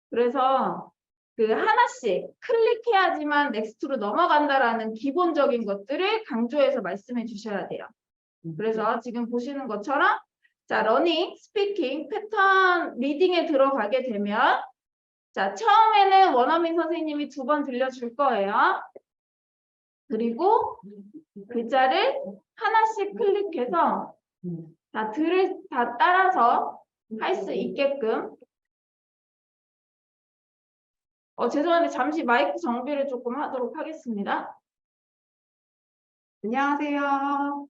그래서 그 하나씩 클릭해야지만 넥스트로 넘어간다라는 기본적인 것들을 강조해서 말씀해 주셔야 돼요. 그래서 지금 보시는 것처럼 자, 러닝, 스피킹, 패턴 리딩에 들어가게 되면 자, 처음에는 원어민 선생님이 2번 들려줄 거예요. 그리고 글자를 하나씩 클릭해서 다 따라서 할 수 있게끔 죄송한데 잠시 마이크 정비를 조금 하도록 하겠습니다. 안녕하세요.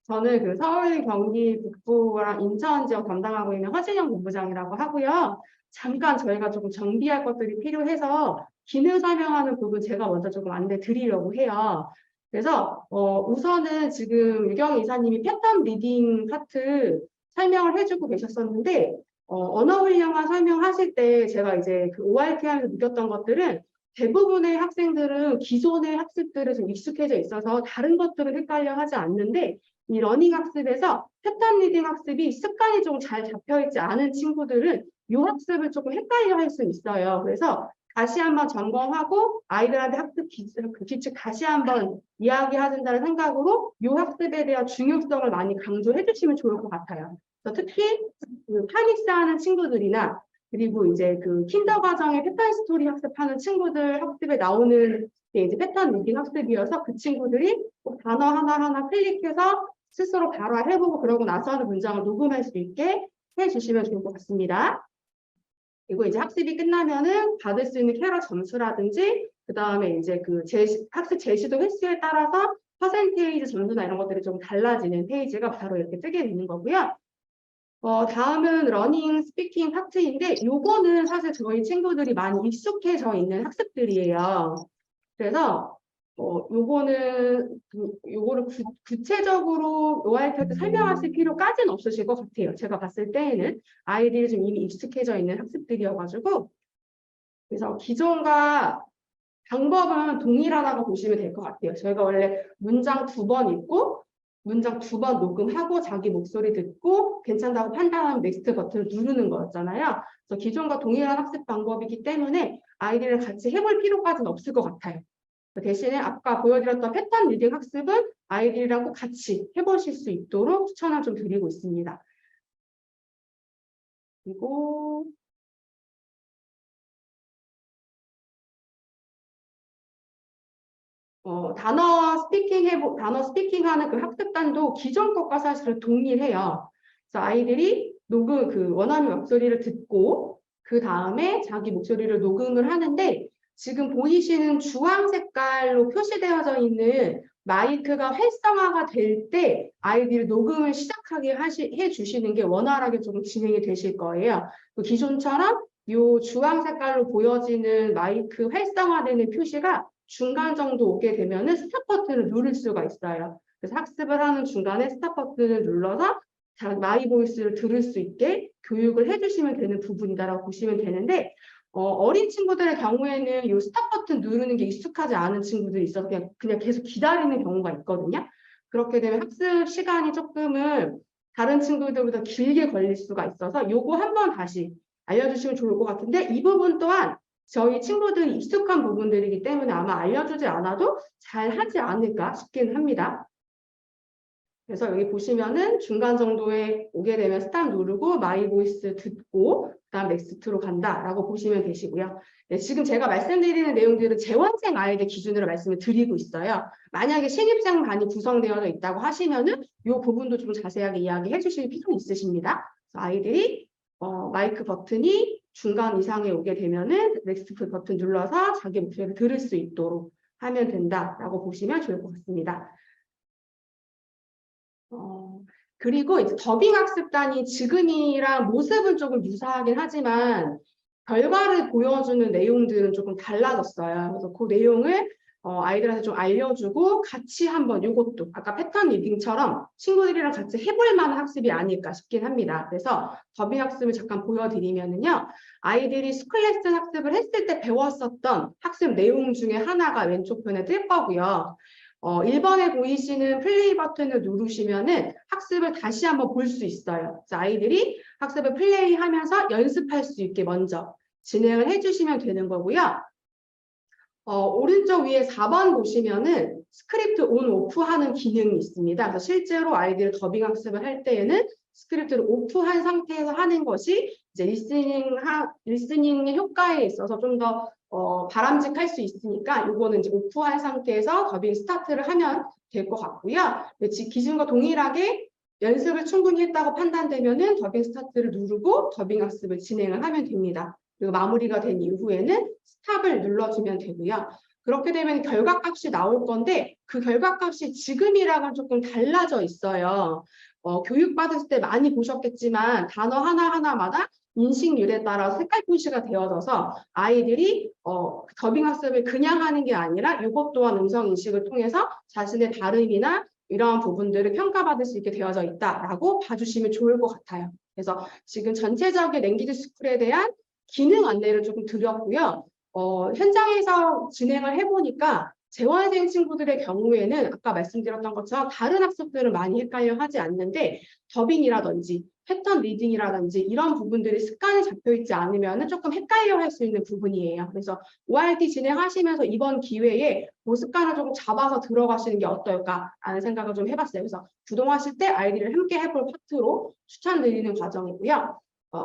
저는 그 서울 경기 북부랑 인천 지역 담당하고 있는 허진영 본부장이라고 하고요. 잠깐 저희가 조금 정비할 것들이 필요해서 기능 설명하는 부분 제가 먼저 조금 안내 드리려고 해요. 그래서 우선은 지금 유경 이사님이 패턴 리딩 파트 설명을 해주고 계셨었는데 언어 훈련만 설명하실 때 제가 이제 그 ORT 하면서 느꼈던 것들은 대부분의 학생들은 기존의 학습들에 좀 익숙해져 있어서 다른 것들은 헷갈려 하지 않는데 이 러닝 학습에서 패턴 리딩 학습이 습관이 좀 잘 잡혀있지 않은 친구들은 이 학습을 조금 헷갈려 할 수 있어요. 그래서 다시 한번 점검하고 아이들한테 학습 규칙 다시 한번 이야기해준다는 생각으로 이 학습에 대한 중요성을 많이 강조해 주시면 좋을 것 같아요. 특히 그 파닉스하는 친구들이나 그리고 이제 그 킨더 과정의 패턴 스토리 학습하는 친구들 학습에 나오는 게 이제 패턴 리딩 학습이어서 그 친구들이 꼭 단어 하나하나 클릭해서 스스로 바로 해보고 그러고 나서는 문장을 녹음할 수 있게 해주시면 좋을 것 같습니다. 그리고 이제 학습이 끝나면은 받을 수 있는 캐럿 점수라든지 그 다음에 이제 그 학습 제시도 횟수에 따라서 퍼센테이지 점수나 이런 것들이 좀 달라지는 페이지가 바로 이렇게 뜨게 되는 거고요. 다음은 러닝 스피킹 파트인데 요거는 사실 저희 친구들이 많이 익숙해져 있는 학습들이에요. 그래서 요거를 구체적으로 ORT한테 설명하실 필요까지는 없으실 것 같아요. 제가 봤을 때에는 아이들이 좀 이미 익숙해져 있는 학습들이어가지고 그래서 기존과 방법은 동일하다고 보시면 될 것 같아요. 저희가 원래 문장 2번 읽고 문장 2번 녹음하고 자기 목소리 듣고 괜찮다고 판단하면 넥스트 버튼을 누르는 거였잖아요. 그래서 기존과 동일한 학습 방법이기 때문에 아이들이랑 같이 해볼 필요까지는 없을 것 같아요. 대신에 아까 보여드렸던 패턴 리딩 학습은 아이들이랑 꼭 같이 해보실 수 있도록 추천을 좀 드리고 있습니다. 그리고 단어 스피킹하는 그 학습단도 기존 것과 사실은 동일해요. 그래서 아이들이 원어민 목소리를 듣고 그 다음에 자기 목소리를 녹음을 하는데 지금 보이시는 주황 색깔로 표시되어져 있는 마이크가 활성화가 될 때 아이들이 녹음을 시작하게 해주시는 게 원활하게 조금 진행이 되실 거예요. 기존처럼 이 주황 색깔로 보여지는 마이크 활성화되는 표시가 중간 정도 오게 되면은 스탑 버튼을 누를 수가 있어요. 그래서 학습을 하는 중간에 스탑 버튼을 눌러서 마이 보이스를 들을 수 있게 교육을 해주시면 되는 부분이다라고 보시면 되는데 어린 친구들의 경우에는 이 스탑 버튼 누르는 게 익숙하지 않은 친구들이 있어서 그냥 계속 기다리는 경우가 있거든요. 그렇게 되면 학습 시간이 조금은 다른 친구들보다 길게 걸릴 수가 있어서 요거 한번 다시 알려주시면 좋을 것 같은데 이 부분 또한 저희 친구들이 익숙한 부분들이기 때문에 아마 알려주지 않아도 잘 하지 않을까 싶긴 합니다. 그래서 여기 보시면은 중간 정도에 오게 되면 스탑 누르고 마이 보이스 듣고 그다음 넥스트로 간다라고 보시면 되시고요. 네, 지금 제가 말씀드리는 내용들은 재원생 아이들 기준으로 말씀을 드리고 있어요. 만약에 신입생 반이 구성되어 있다고 하시면은 이 부분도 좀 자세하게 이야기해 주실 필요는 있으십니다. 그래서 아이들이 마이크 버튼이 중간 이상에 오게 되면은 넥스트 버튼 눌러서 자기 목소리를 들을 수 있도록 하면 된다라고 보시면 좋을 것 같습니다. 그리고 이제 더빙 학습단이 지금이랑 모습은 조금 유사하긴 하지만 결과를 보여주는 내용들은 조금 달라졌어요. 그래서 그 내용을 아이들한테 좀 알려주고 같이 한번 이것도 아까 패턴 리딩처럼 친구들이랑 같이 해볼 만한 학습이 아닐까 싶긴 합니다. 그래서 더빙 학습을 잠깐 보여드리면은요. 아이들이 스쿨레슨 학습을 했을 때 배웠었던 학습 내용 중에 하나가 왼쪽 편에 뜰 거고요. 1번에 보이시는 플레이 버튼을 누르시면은 학습을 다시 한번 볼 수 있어요. 그래서 아이들이 학습을 플레이하면서 연습할 수 있게 먼저 진행을 해주시면 되는 거고요. 오른쪽 위에 4번 보시면은 스크립트 온, 오프 하는 기능이 있습니다. 그래서 실제로 아이들 더빙 학습을 할 때에는 스크립트를 오프한 상태에서 하는 것이 이제 리스닝의 효과에 있어서 좀 더 바람직할 수 있으니까 이거는 이제 오프한 상태에서 더빙 스타트를 하면 될 것 같고요. 기준과 동일하게 연습을 충분히 했다고 판단되면은 더빙 스타트를 누르고 더빙 학습을 진행을 하면 됩니다. 그리고 마무리가 된 이후에는 스탑을 눌러주면 되고요. 그렇게 되면 결과값이 나올 건데 그 결과값이 지금이랑은 조금 달라져 있어요. 교육받았을 때 많이 보셨겠지만 단어 하나하나마다 인식률에 따라 색깔 표시가 되어져서 아이들이 더빙 학습을 그냥 하는 게 아니라 이것 또한 음성 인식을 통해서 자신의 발음이나 이러한 부분들을 평가받을 수 있게 되어져 있다라고 봐주시면 좋을 것 같아요. 그래서 지금 전체적인 랭귀지 스쿨에 대한 기능 안내를 조금 드렸고요. 현장에서 진행을 해보니까 재원생 친구들의 경우에는 아까 말씀드렸던 것처럼 다른 학습들을 많이 헷갈려 하지 않는데 더빙이라든지 패턴 리딩이라든지 이런 부분들이 습관이 잡혀있지 않으면 조금 헷갈려 할 수 있는 부분이에요. 그래서 ORT 진행하시면서 이번 기회에 그 습관을 조금 잡아서 들어가시는 게 어떨까라는 생각을 좀 해봤어요. 그래서 구동하실 때 아이들을 함께 해볼 파트로 추천드리는 과정이고요.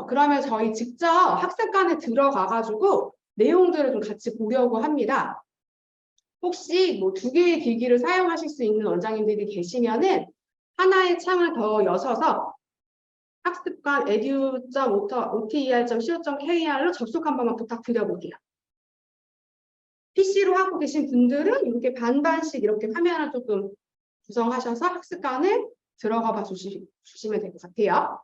그러면 저희 직접 학습관에 들어가가지고 내용들을 좀 같이 보려고 합니다. 혹시 뭐 2개의 기기를 사용하실 수 있는 원장님들이 계시면은 하나의 창을 더 여셔서 학습관 edu.oter.co.kr로 접속 한 번만 부탁드려볼게요. PC로 하고 계신 분들은 이렇게 반반씩 이렇게 화면을 조금 구성하셔서 학습관을 들어가 봐 주시면 될 것 같아요.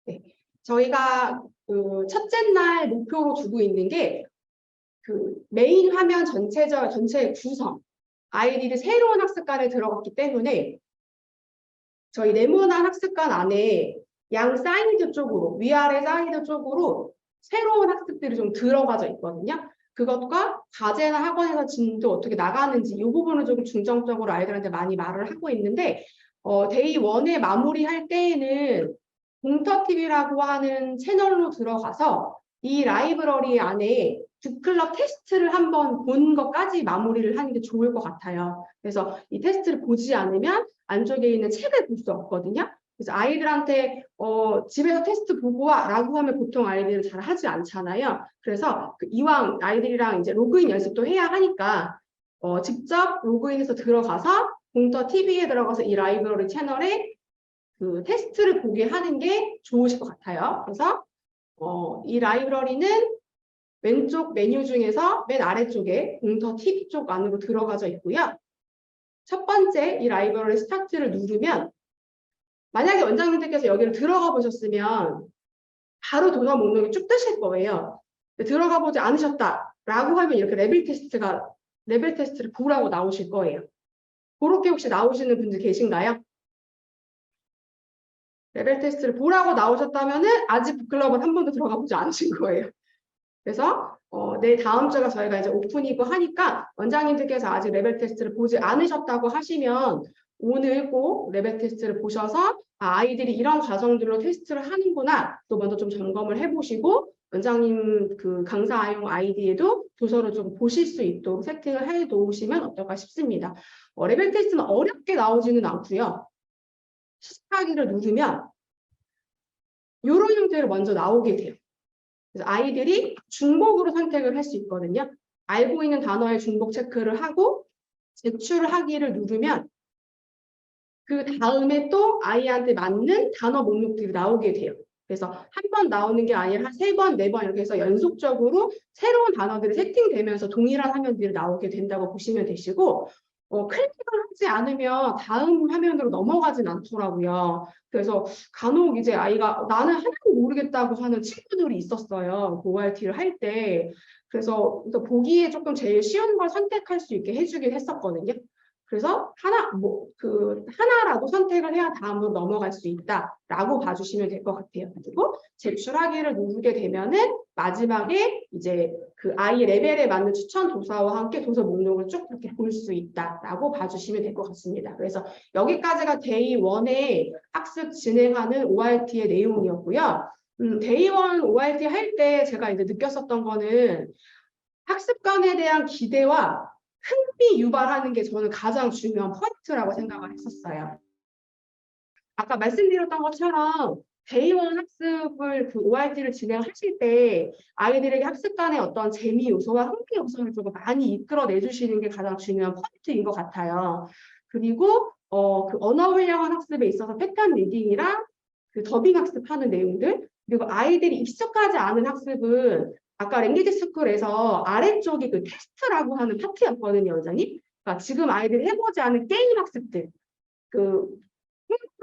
네. 저희가 첫째 날 목표로 두고 있는 게 메인 화면 전체 구성, 아이들이 새로운 학습관에 들어갔기 때문에 저희 네모난 학습관 안에 양 사이드 쪽으로, 위아래 사이드 쪽으로 새로운 학습들이 좀 들어가져 있거든요. 그것과 과제나 학원에서 진도 어떻게 나가는지 이 부분을 조금 중점적으로 아이들한테 많이 말을 하고 있는데 데이 1에 마무리할 때에는 공터TV라고 하는 채널로 들어가서 이 라이브러리 안에 북클럽 테스트를 한번 본 것까지 마무리를 하는 게 좋을 것 같아요. 그래서 이 테스트를 보지 않으면 안쪽에 있는 책을 볼 수 없거든요. 그래서 아이들한테 집에서 테스트 보고 와 라고 하면 보통 아이들은 잘 하지 않잖아요. 그래서 이왕 아이들이랑 이제 로그인 연습도 해야 하니까 직접 로그인해서 들어가서 공터TV에 들어가서 이 라이브러리 채널에 테스트를 보게 하는 게 좋으실 것 같아요. 그래서 이 라이브러리는 왼쪽 메뉴 중에서 맨 아래쪽에 공터TV 쪽 안으로 들어가져 있고요. 첫 번째 이 라이브러리 스타트를 누르면 만약에 원장님들께서 여기를 들어가 보셨으면 바로 도서 목록이 쭉 뜨실 거예요. 들어가 보지 않으셨다라고 하면 이렇게 레벨 테스트를 보라고 나오실 거예요. 그렇게 혹시 나오시는 분들 계신가요? 레벨 테스트를 보라고 나오셨다면은 아직 북클럽은 한 번도 들어가 보지 않으신 거예요. 그래서 내일 다음 주가 저희가 이제 오픈이고 하니까 원장님들께서 아직 레벨 테스트를 보지 않으셨다고 하시면 오늘 꼭 레벨 테스트를 보셔서 아이들이 이런 과정들로 테스트를 하는구나 또 먼저 좀 점검을 해보시고 원장님 강사 아용 아이디에도 도서를 좀 보실 수 있도록 세팅을 해 놓으시면 어떨까 싶습니다. 레벨 테스트는 어렵게 나오지는 않고요. 시작하기를 누르면 이런 형태로 먼저 나오게 돼요. 그래서 아이들이 중복으로 선택을 할 수 있거든요. 알고 있는 단어의 중복 체크를 하고 제출을 하기를 누르면 그 다음에 또 아이한테 맞는 단어 목록들이 나오게 돼요. 그래서 한 번 나오는 게 아니라 한 3번, 4번 이렇게 해서 연속적으로 새로운 단어들이 세팅되면서 동일한 화면들이 나오게 된다고 보시면 되시고 클릭을 하지 않으면 다음 화면으로 넘어가진 않더라고요. 그래서 간혹 이제 아이가 나는 하나도 모르겠다고 하는 친구들이 있었어요. 그 ORT를 할 때. 그래서 보기에 조금 제일 쉬운 걸 선택할 수 있게 해주긴 했었거든요. 그래서 하나라도 선택을 해야 다음으로 넘어갈 수 있다라고 봐주시면 될 것 같아요. 그리고 제출하기를 누르게 되면은 마지막에 이제 그 아이 레벨에 맞는 추천 도서와 함께 도서 목록을 쭉 이렇게 볼 수 있다라고 봐주시면 될 것 같습니다. 그래서 여기까지가 데이 1의 학습 진행하는 ORT의 내용이었고요. 데이 1 ORT 할 때 제가 이제 느꼈었던 거는 학습관에 대한 기대와 흥미 유발하는 게 저는 가장 중요한 포인트라고 생각을 했었어요. 아까 말씀드렸던 것처럼 데이 1 학습을 그 ORT를 진행하실 때 아이들에게 학습관의 어떤 재미 요소와 흥미 요소를 조금 많이 이끌어내 주시는 게 가장 중요한 포인트인 것 같아요. 그리고 그 언어 훈련 학습에 있어서 패턴 리딩이랑 그 더빙 학습하는 내용들, 그리고 아이들이 익숙하지 않은 학습은 아까 랭귀지 스쿨에서 아래쪽이 그 테스트라고 하는 파트였거든요, 원장님. 그러니까 지금 아이들이 해보지 않은 게임 학습들, 그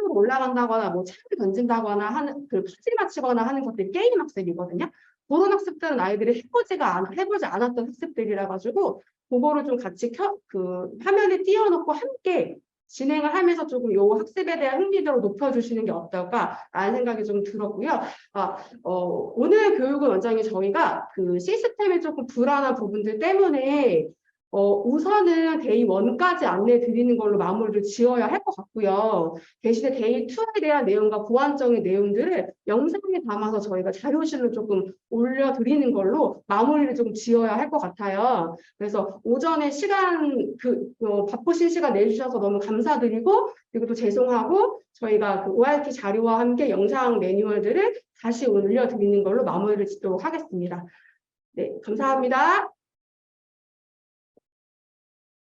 로 올라간다거나 뭐 창을 던진다거나 하는 그 퍼즐 맞추거나 하는 것들이 게임 학습이거든요. 그런 학습들은 아이들이 해보지 않았던 학습들이라 가지고 그거를 좀 같이 그 화면에 띄워놓고 함께 진행을 하면서 조금 요 학습에 대한 흥미도를 높여주시는 게 어떨까라는 생각이 좀 들었고요. 오늘 교육은 원장님 저희가 그 시스템에 조금 불안한 부분들 때문에 우선은 데이 1까지 안내 드리는 걸로 마무리를 지어야 할 것 같고요. 대신에 데이 2에 대한 내용과 보완적인 내용들을 영상에 담아서 저희가 자료실로 조금 올려드리는 걸로 마무리를 좀 지어야 할 것 같아요. 그래서 오전에 바쁘신 시간 내주셔서 너무 감사드리고, 그리고 또 죄송하고, 저희가 그 ORT 자료와 함께 영상 매뉴얼들을 다시 올려드리는 걸로 마무리를 짓도록 하겠습니다. 네, 감사합니다.